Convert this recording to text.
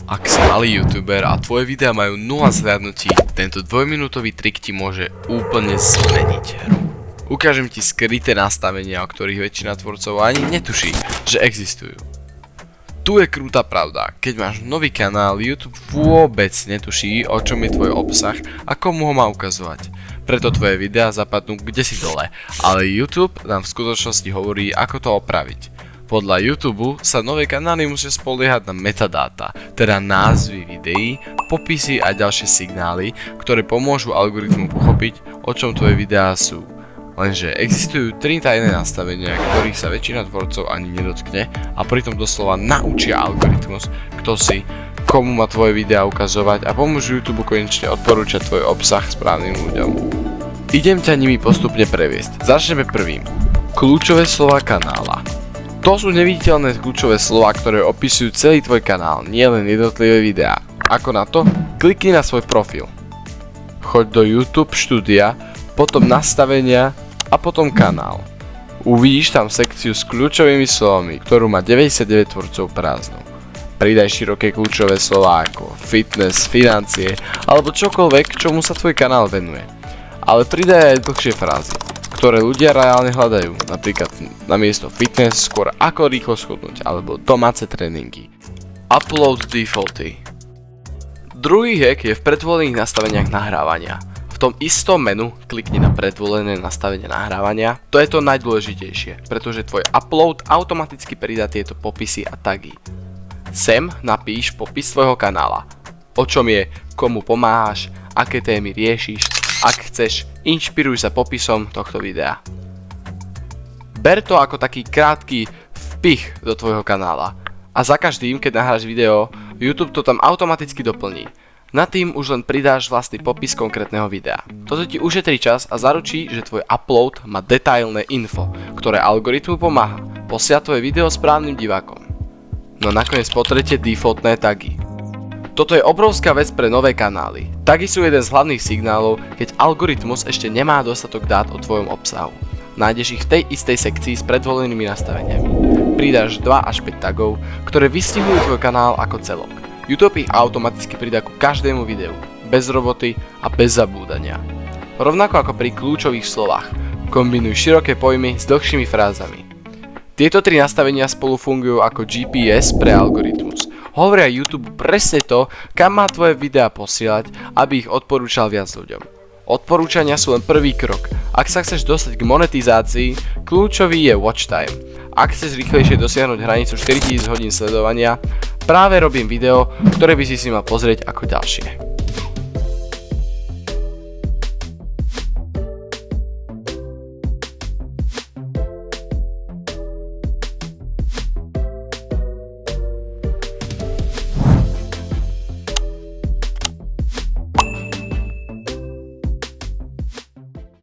Ak si malý youtuber a tvoje videá majú 0 zhliadnutí, tento dvojminútový trik ti môže úplne zmeniť hru. Ukážem ti skryté nastavenia, o ktorých väčšina tvorcov ani netuší, že existujú. Tu je krutá pravda, keď máš nový kanál, YouTube vôbec netuší, o čom je tvoj obsah a komu ho má ukazovať. Preto tvoje videá zapadnú kdesi dole, ale YouTube nám v skutočnosti hovorí, ako to opraviť. Podľa YouTube sa nové kanály musia spoliehať na metadáta, teda názvy videí, popisy a ďalšie signály, ktoré pomôžu algoritmu pochopiť, o čom tvoje videá sú. Lenže existujú 3 tajné nastavenia, ktorých sa väčšina tvorcov ani nedotkne a pritom doslova naučia algoritmus, kto si, komu má tvoje videá ukazovať a pomôžu YouTube konečne odporúčať tvoj obsah správnym ľuďom. Idem ťa nimi postupne previesť. Začneme prvým. Kľúčové slová kanála. To sú neviditeľné kľúčové slová, ktoré opisujú celý tvoj kanál, nielen jednotlivé videá. Ako na to? Klikni na svoj profil. Choď do YouTube štúdia, potom nastavenia a potom kanál. Uvidíš tam sekciu s kľúčovými slovami, ktorú má 99 tvorcov prázdnu. Pridaj široké kľúčové slová ako fitness, financie alebo čokoľvek, čomu sa tvoj kanál venuje. Ale pridaj aj dlhšie frázy, ktoré ľudia reálne hľadajú, napríklad namiesto fitness skôr ako rýchlo schudnúť alebo domáce tréningy. Upload defaulty. Druhý hack je v predvolených nastaveniach nahrávania. V tom istom menu klikni na predvolené nastavenie nahrávania, to je to najdôležitejšie, pretože tvoj upload automaticky pridá tieto popisy a tagy. Sem napíš popis svojho kanála, o čom je, komu pomáhaš, aké témy riešiš. Ak chceš, inšpiruj sa popisom tohto videa. Ber to ako taký krátky vpich do tvojho kanála a za každým, keď nahráš video, YouTube to tam automaticky doplní. Na tým už len pridáš vlastný popis konkrétneho videa. Toto ti ušetrí čas a zaručí, že tvoj upload má detailné info, ktoré algoritmu pomáha posielať tvoje video správnym divákom. No nakoniec po tretie defaultné tagy. Toto je obrovská vec pre nové kanály. Tagy sú jeden z hlavných signálov, keď algoritmus ešte nemá dostatok dát o tvojom obsahu. Nájdeš ich v tej istej sekcii s predvolenými nastaveniami. Pridáš 2 až 5 tagov, ktoré vystihujú tvoj kanál ako celok. YouTube ich automaticky pridá ku každému videu, bez roboty a bez zabúdania. Rovnako ako pri kľúčových slovách, kombinuj široké pojmy s dlhšími frázami. Tieto 3 nastavenia spolu fungujú ako GPS pre algoritmus. Hovoria YouTube presne to, kam má tvoje videá posielať, aby ich odporúčal viac ľuďom. Odporúčania sú len prvý krok. Ak sa chceš dostať k monetizácii, kľúčový je watch time. Ak chceš rýchlejšie dosiahnuť hranicu 4000 hodín sledovania, práve robím video, ktoré by si mal pozrieť ako ďalšie.